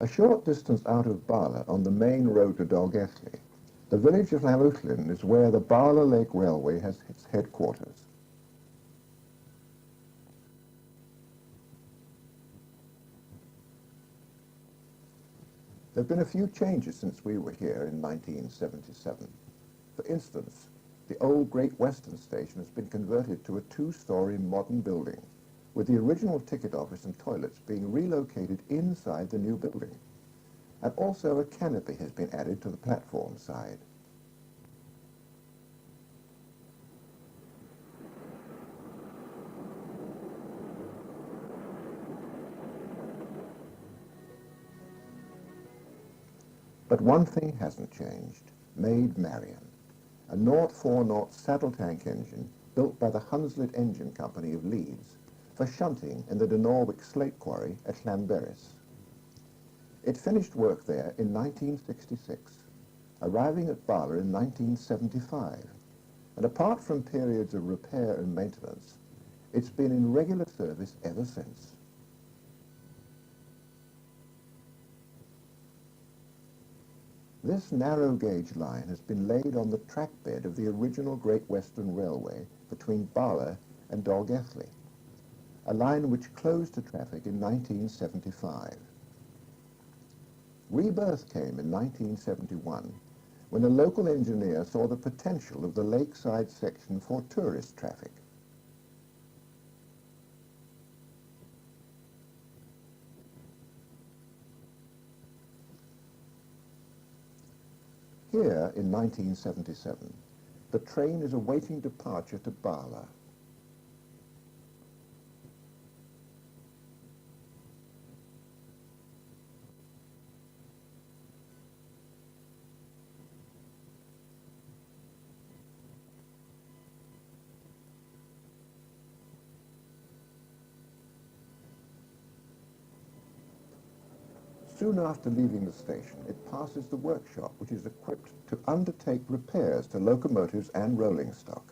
A short distance out of Bala, on the main road to Dolgelly, the village of Llanutlin is where the Bala Lake Railway has its headquarters. There have been a few changes since we were here in 1977. For instance, the old Great Western Station has been converted to a two-story modern building, with the original ticket office and toilets being relocated inside the new building. And also a canopy has been added to the platform side. But one thing hasn't changed: Maid Marian, a 040 saddle tank engine built by the Hunslet Engine Company of Leeds for shunting in the De Norwich slate quarry at Llanberis. It finished work there in 1966, arriving at Bala in 1975, and apart from periods of repair and maintenance, it's been in regular service ever since. This narrow gauge line has been laid on the track bed of the original Great Western Railway between Bala and Dolgelly, a line which closed to traffic in 1975. Rebirth came in 1971 when a local engineer saw the potential of the lakeside section for tourist traffic. Here, in 1977, the train is awaiting departure to Bala. Soon after leaving the station, it passes the workshop, which is equipped to undertake repairs to locomotives and rolling stock.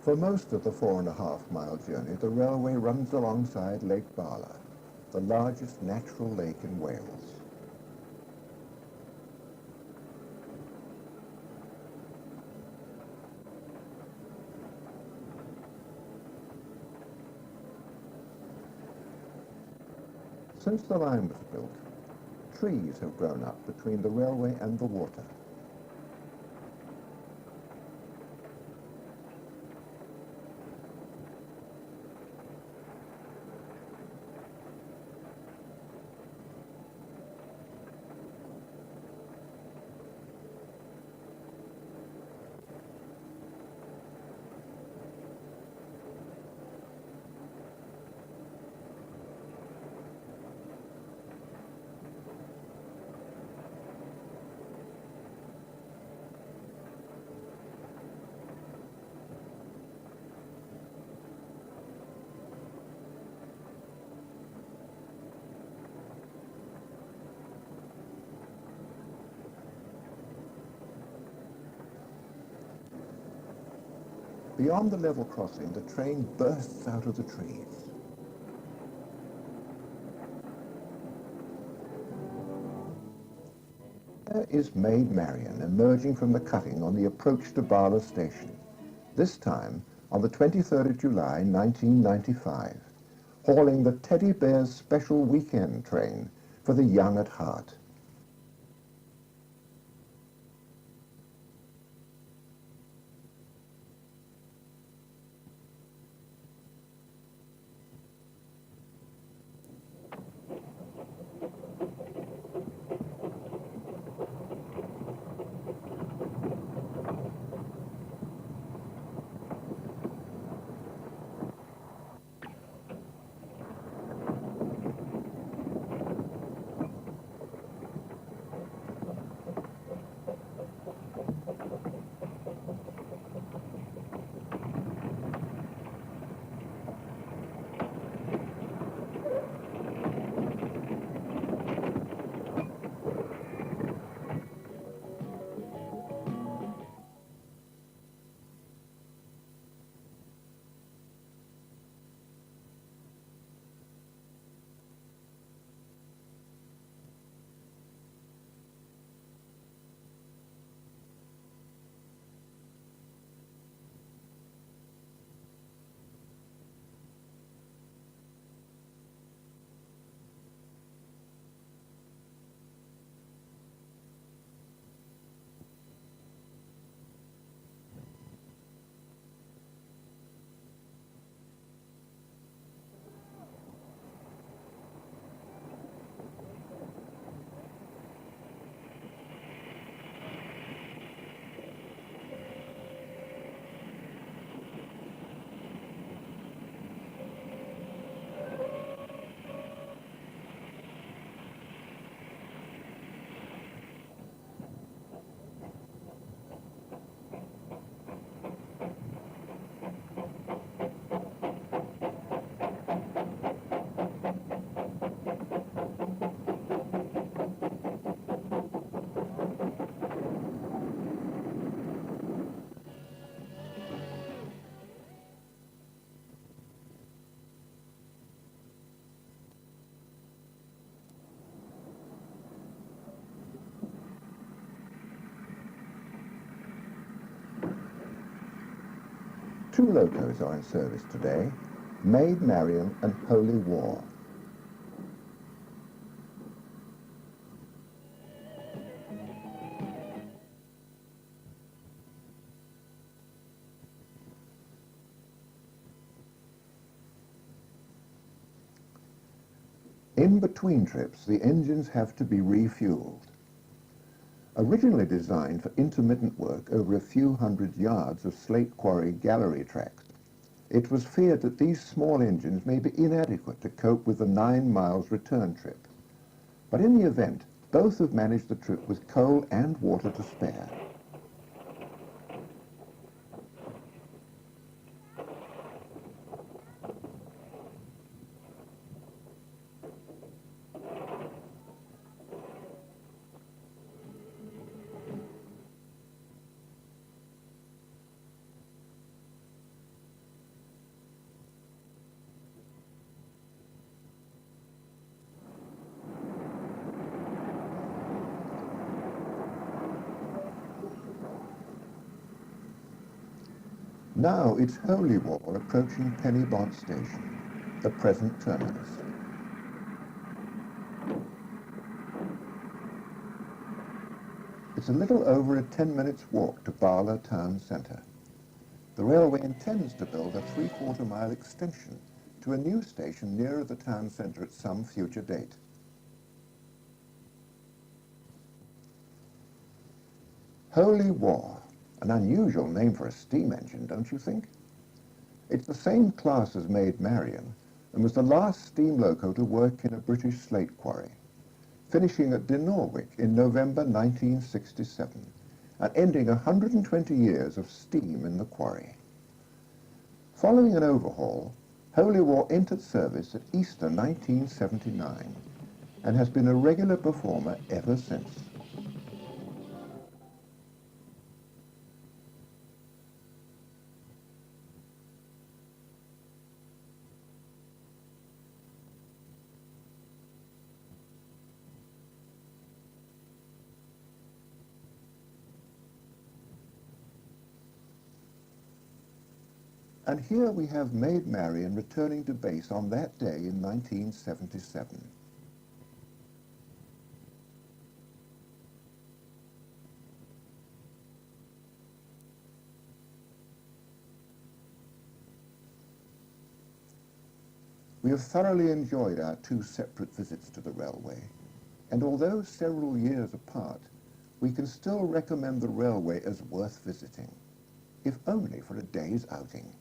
For most of the 4.5-mile journey, the railway runs alongside Lake Bala, the largest natural lake in Wales. Since the line was built, trees have grown up between the railway and the water. Beyond the level crossing, the train bursts out of the trees. There is Maid Marian emerging from the cutting on the approach to Bala station, this time on the 23rd of July 1995, hauling the Teddy Bears special weekend train for the young at heart. Two locos are in service today, Maid Marian and Holy War. In between trips, the engines have to be refueled. Originally designed for intermittent work over a few hundred yards of slate quarry gallery tracks, it was feared that these small engines may be inadequate to cope with the 9 miles return trip. But in the event, both have managed the trip with coal and water to spare. Now it's Holy War approaching Pennybont Station, the present terminus. It's a little over a 10-minute walk to Bala town centre. The railway intends to build a 3/4 mile extension to a new station nearer the town centre at some future date. Holy War, an unusual name for a steam engine, don't you think? It's the same class as Maid Marian and was the last steam loco to work in a British slate quarry, finishing at Dinorwic in November 1967 and ending 120 years of steam in the quarry. Following an overhaul, Holy War entered service at Easter 1979 and has been a regular performer ever since. And here we have Maid Marian returning to base on that day in 1977. We have thoroughly enjoyed our two separate visits to the railway, and although several years apart, we can still recommend the railway as worth visiting, if only for a day's outing.